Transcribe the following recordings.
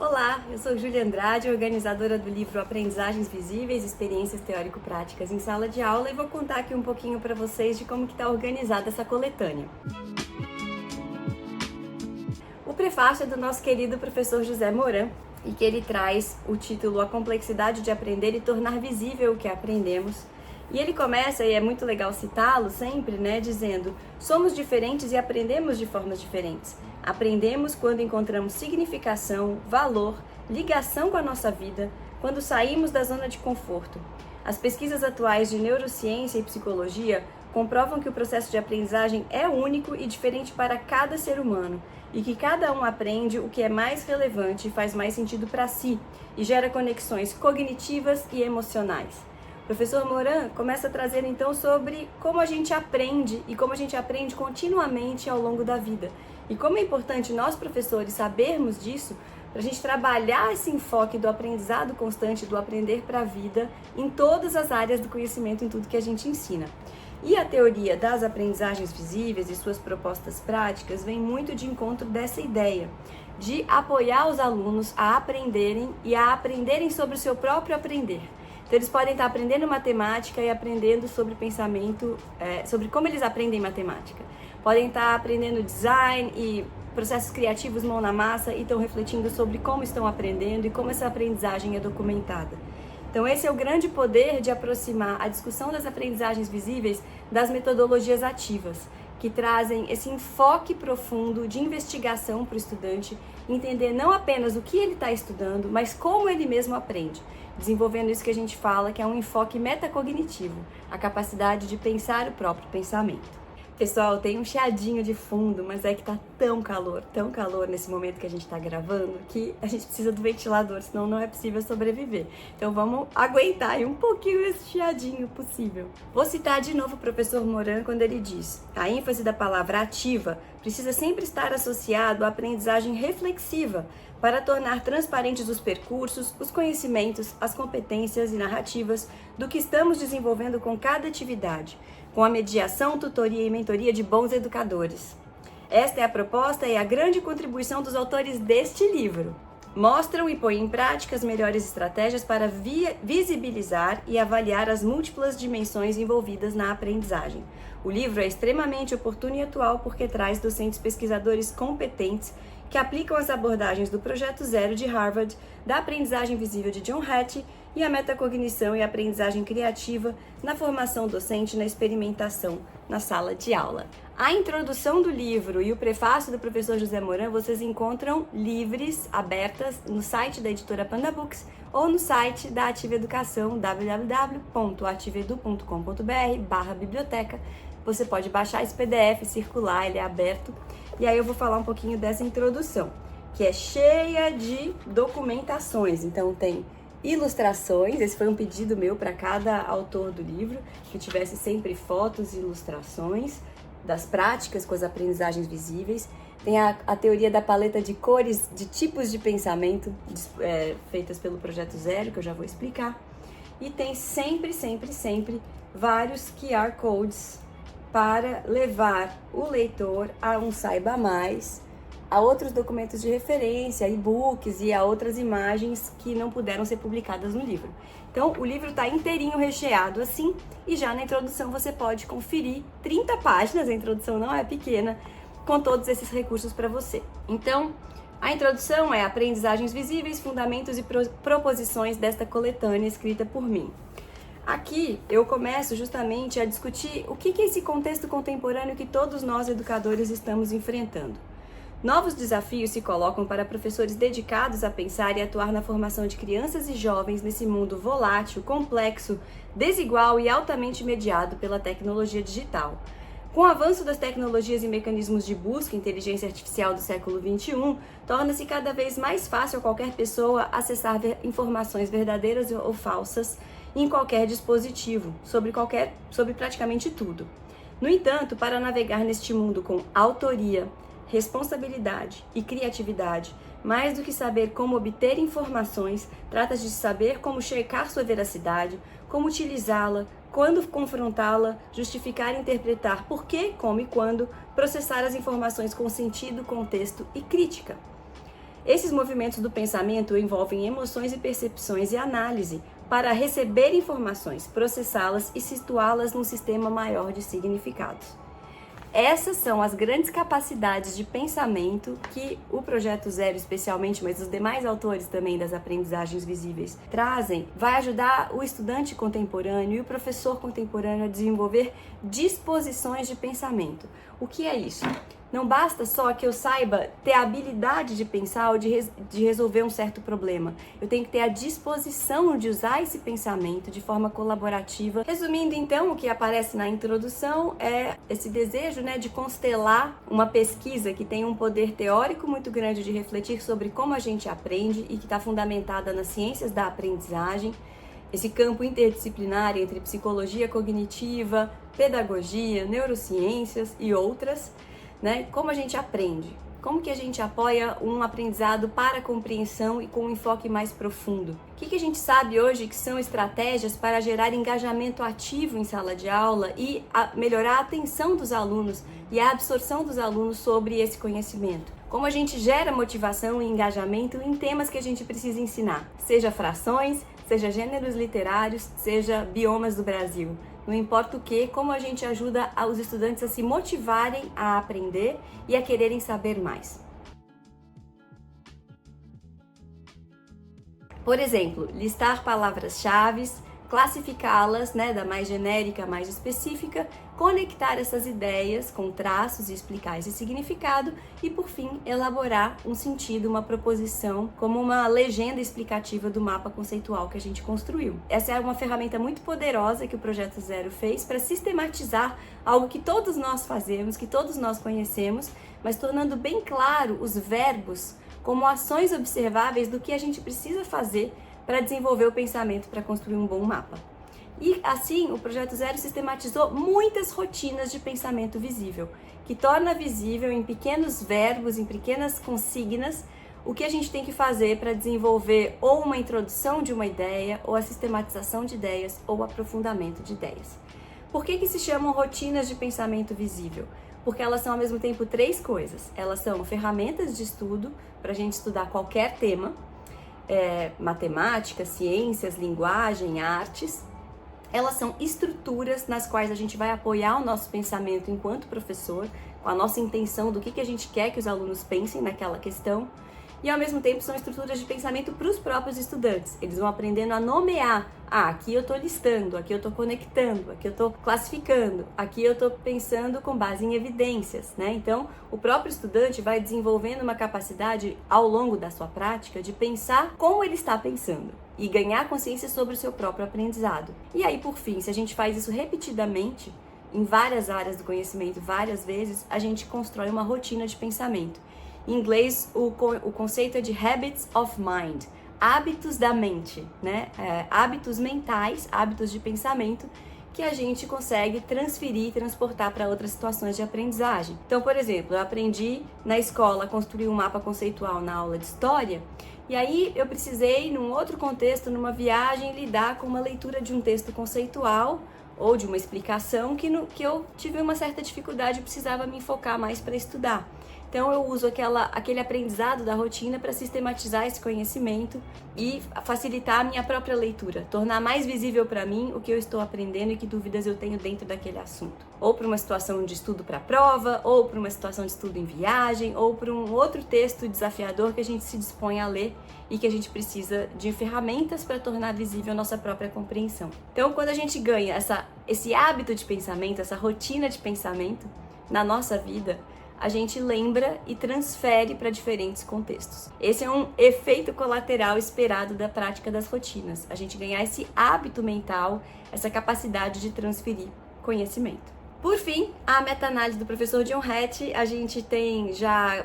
Olá, eu sou Júlia Andrade, organizadora do livro Aprendizagens Visíveis, Experiências Teórico-Práticas em Sala de Aula, e vou contar aqui um pouquinho para vocês de como que está organizada essa coletânea. O prefácio é do nosso querido professor José Moran, e que ele traz o título A Complexidade de Aprender e Tornar Visível o que Aprendemos. E ele começa, e é muito legal citá-lo sempre, dizendo: somos diferentes e aprendemos de formas diferentes. Aprendemos quando encontramos significação, valor, ligação com a nossa vida, quando saímos da zona de conforto. As pesquisas atuais de neurociência e psicologia comprovam que o processo de aprendizagem é único e diferente para cada ser humano, e que cada um aprende o que é mais relevante e faz mais sentido para si, e gera conexões cognitivas e emocionais. O professor Moran começa a trazer então sobre como a gente aprende e como a gente aprende continuamente ao longo da vida. E como é importante nós, professores, sabermos disso para a gente trabalhar esse enfoque do aprendizado constante, do aprender para a vida, em todas as áreas do conhecimento, em tudo que a gente ensina. E a teoria das aprendizagens visíveis e suas propostas práticas vem muito de encontro dessa ideia de apoiar os alunos a aprenderem e a aprenderem sobre o seu próprio aprender. Então, eles podem estar aprendendo matemática e aprendendo sobre pensamento, sobre como eles aprendem matemática. Podem estar aprendendo design e processos criativos mão na massa e estão refletindo sobre como estão aprendendo e como essa aprendizagem é documentada. Então, esse é o grande poder de aproximar a discussão das aprendizagens visíveis das metodologias ativas, que trazem esse enfoque profundo de investigação para o estudante, entender não apenas o que ele está estudando, mas como ele mesmo aprende, desenvolvendo isso que a gente fala que é um enfoque metacognitivo, a capacidade de pensar o próprio pensamento. Pessoal, tem um chiadinho de fundo, mas é que tá tão calor nesse momento que a gente tá gravando, que a gente precisa do ventilador, senão não é possível sobreviver. Então vamos aguentar aí um pouquinho esse chiadinho possível. Vou citar de novo o professor Moran quando ele diz: a ênfase da palavra ativa precisa sempre estar associado à aprendizagem reflexiva, para tornar transparentes os percursos, os conhecimentos, as competências e narrativas do que estamos desenvolvendo com cada atividade, com a mediação, tutoria e mentoria de bons educadores. Esta é a proposta e a grande contribuição dos autores deste livro. Mostram e põem em prática as melhores estratégias para visibilizar e avaliar as múltiplas dimensões envolvidas na aprendizagem. O livro é extremamente oportuno e atual porque traz docentes pesquisadores competentes que aplicam as abordagens do Projeto Zero de Harvard, da aprendizagem visível de John Hattie e a metacognição e a aprendizagem criativa na formação docente e na experimentação na sala de aula. A introdução do livro e o prefácio do professor José Moran vocês encontram livres, abertas, no site da editora Panda Books ou no site da Ativa Educação, www.ativeedu.com.br/biblioteca. Você pode baixar esse PDF, circular, ele é aberto. E aí eu vou falar um pouquinho dessa introdução, que é cheia de documentações. Então tem ilustrações, esse foi um pedido meu para cada autor do livro, que tivesse sempre fotos e ilustrações das práticas com as aprendizagens visíveis. Tem a teoria da paleta de cores, de tipos de pensamento, feitas pelo Projeto Zero, que eu já vou explicar. E tem sempre vários QR Codes para levar o leitor a um Saiba Mais, a outros documentos de referência, e-books e a outras imagens que não puderam ser publicadas no livro. Então, o livro está inteirinho recheado assim, e já na introdução você pode conferir 30 páginas, a introdução não é pequena, com todos esses recursos para você. Então, a introdução é Aprendizagens Visíveis, Fundamentos e Proposições desta coletânea escrita por mim. Aqui eu começo justamente a discutir o que é esse contexto contemporâneo que todos nós educadores estamos enfrentando. Novos desafios se colocam para professores dedicados a pensar e atuar na formação de crianças e jovens nesse mundo volátil, complexo, desigual e altamente mediado pela tecnologia digital. Com o avanço das tecnologias e mecanismos de busca e inteligência artificial do século XXI, torna-se cada vez mais fácil a qualquer pessoa acessar informações verdadeiras ou falsas em qualquer dispositivo, sobre praticamente tudo. No entanto, para navegar neste mundo com autoria, responsabilidade e criatividade, mais do que saber como obter informações, trata-se de saber como checar sua veracidade, como utilizá-la, quando confrontá-la, justificar e interpretar por que, como e quando, processar as informações com sentido, contexto e crítica. Esses movimentos do pensamento envolvem emoções e percepções e análise para receber informações, processá-las e situá-las num sistema maior de significados. Essas são as grandes capacidades de pensamento que o Projeto Zero especialmente, mas os demais autores também das aprendizagens visíveis trazem, vai ajudar o estudante contemporâneo e o professor contemporâneo a desenvolver disposições de pensamento. O que é isso? Não basta só que eu saiba ter a habilidade de pensar ou de resolver um certo problema. Eu tenho que ter a disposição de usar esse pensamento de forma colaborativa. Resumindo, então, o que aparece na introdução é esse desejo, de constelar uma pesquisa que tem um poder teórico muito grande de refletir sobre como a gente aprende e que está fundamentada nas ciências da aprendizagem. Esse campo interdisciplinar entre psicologia cognitiva, pedagogia, neurociências e outras. Como a gente aprende? Como que a gente apoia um aprendizado para compreensão e com um enfoque mais profundo? O que a gente sabe hoje que são estratégias para gerar engajamento ativo em sala de aula e melhorar a atenção dos alunos e a absorção dos alunos sobre esse conhecimento? Como a gente gera motivação e engajamento em temas que a gente precisa ensinar, seja frações, seja gêneros literários, seja biomas do Brasil. Não importa o que, como a gente ajuda os estudantes a se motivarem a aprender e a quererem saber mais. Por exemplo, listar palavras-chave, classificá-las, da mais genérica à mais específica, conectar essas ideias com traços e explicar esse significado e, por fim, elaborar um sentido, uma proposição, como uma legenda explicativa do mapa conceitual que a gente construiu. Essa é uma ferramenta muito poderosa que o Projeto Zero fez para sistematizar algo que todos nós fazemos, que todos nós conhecemos, mas tornando bem claro os verbos como ações observáveis do que a gente precisa fazer para desenvolver o pensamento para construir um bom mapa. E assim, o Projeto Zero sistematizou muitas rotinas de pensamento visível, que torna visível em pequenos verbos, em pequenas consignas, o que a gente tem que fazer para desenvolver ou uma introdução de uma ideia, ou a sistematização de ideias, ou o aprofundamento de ideias. Por que se chamam rotinas de pensamento visível? Porque elas são ao mesmo tempo três coisas. Elas são ferramentas de estudo para a gente estudar qualquer tema, matemática, ciências, linguagem, artes. Elas são estruturas nas quais a gente vai apoiar o nosso pensamento enquanto professor, com a nossa intenção do que a gente quer que os alunos pensem naquela questão. E ao mesmo tempo são estruturas de pensamento para os próprios estudantes. Eles vão aprendendo a nomear. Aqui eu estou listando, aqui eu estou conectando, aqui eu estou classificando, aqui eu estou pensando com base em evidências, Então, o próprio estudante vai desenvolvendo uma capacidade ao longo da sua prática de pensar como ele está pensando e ganhar consciência sobre o seu próprio aprendizado. E aí, por fim, se a gente faz isso repetidamente, em várias áreas do conhecimento, várias vezes, a gente constrói uma rotina de pensamento. Em inglês, o conceito é de habits of mind, hábitos da mente, hábitos mentais, hábitos de pensamento que a gente consegue transferir e transportar para outras situações de aprendizagem. Então, por exemplo, eu aprendi na escola a construir um mapa conceitual na aula de história, e aí eu precisei, num outro contexto, numa viagem, lidar com uma leitura de um texto conceitual ou de uma explicação que eu tive uma certa dificuldade e precisava me focar mais para estudar. Então eu uso aquele aprendizado da rotina para sistematizar esse conhecimento e facilitar a minha própria leitura, tornar mais visível para mim o que eu estou aprendendo e que dúvidas eu tenho dentro daquele assunto. Ou para uma situação de estudo para a prova, ou para uma situação de estudo em viagem, ou para um outro texto desafiador que a gente se dispõe a ler e que a gente precisa de ferramentas para tornar visível a nossa própria compreensão. Então, quando a gente ganha esse hábito de pensamento, essa rotina de pensamento na nossa vida, a gente lembra e transfere para diferentes contextos. Esse é um efeito colateral esperado da prática das rotinas. A gente ganhar esse hábito mental, essa capacidade de transferir conhecimento. Por fim, a meta-análise do professor John Hattie. A gente tem já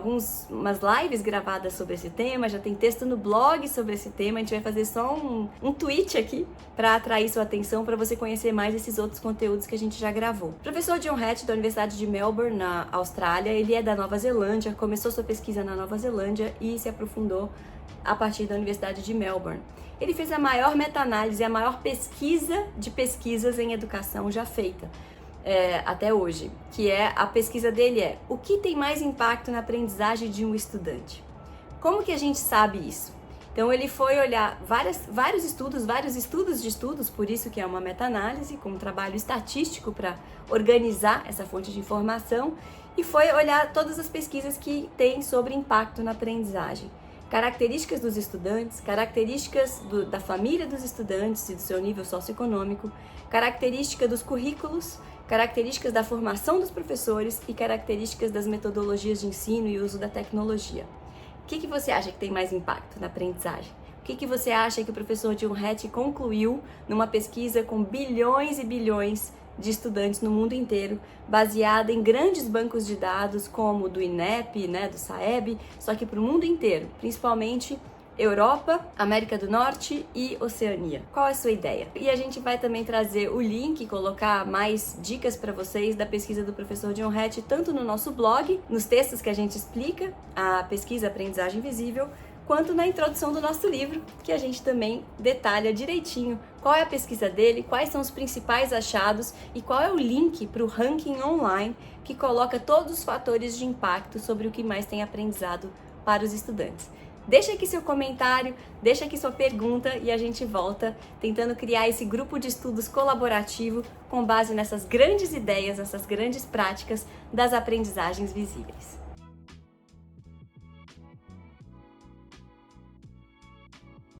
umas lives gravadas sobre esse tema, já tem texto no blog sobre esse tema. A gente vai fazer só um tweet aqui para atrair sua atenção, para você conhecer mais esses outros conteúdos que a gente já gravou. O professor John Hattie, da Universidade de Melbourne, na Austrália, ele é da Nova Zelândia, começou sua pesquisa na Nova Zelândia e se aprofundou a partir da Universidade de Melbourne. Ele fez a maior meta-análise, a maior pesquisa de pesquisas em educação já feita. Até hoje, que a pesquisa dele o que tem mais impacto na aprendizagem de um estudante? Como que a gente sabe isso? Então ele foi olhar vários estudos de estudos, por isso que é uma meta-análise, com um trabalho estatístico para organizar essa fonte de informação, e foi olhar todas as pesquisas que tem sobre impacto na aprendizagem. Características dos estudantes, características da família dos estudantes e do seu nível socioeconômico, características dos currículos, características da formação dos professores e características das metodologias de ensino e uso da tecnologia. O que você acha que tem mais impacto na aprendizagem? O que você acha que o professor John Hattie concluiu numa pesquisa com bilhões e bilhões de estudantes no mundo inteiro, baseada em grandes bancos de dados como o do INEP, do SAEB, só que para o mundo inteiro, principalmente Europa, América do Norte e Oceania. Qual é a sua ideia? E a gente vai também trazer o link, colocar mais dicas para vocês da pesquisa do professor John Hattie, tanto no nosso blog, nos textos que a gente explica a pesquisa Aprendizagem Visível, quanto na introdução do nosso livro, que a gente também detalha direitinho qual é a pesquisa dele, quais são os principais achados e qual é o link para o ranking online que coloca todos os fatores de impacto sobre o que mais tem aprendizado para os estudantes. Deixa aqui seu comentário, deixa aqui sua pergunta e a gente volta tentando criar esse grupo de estudos colaborativo com base nessas grandes ideias, essas grandes práticas das aprendizagens visíveis.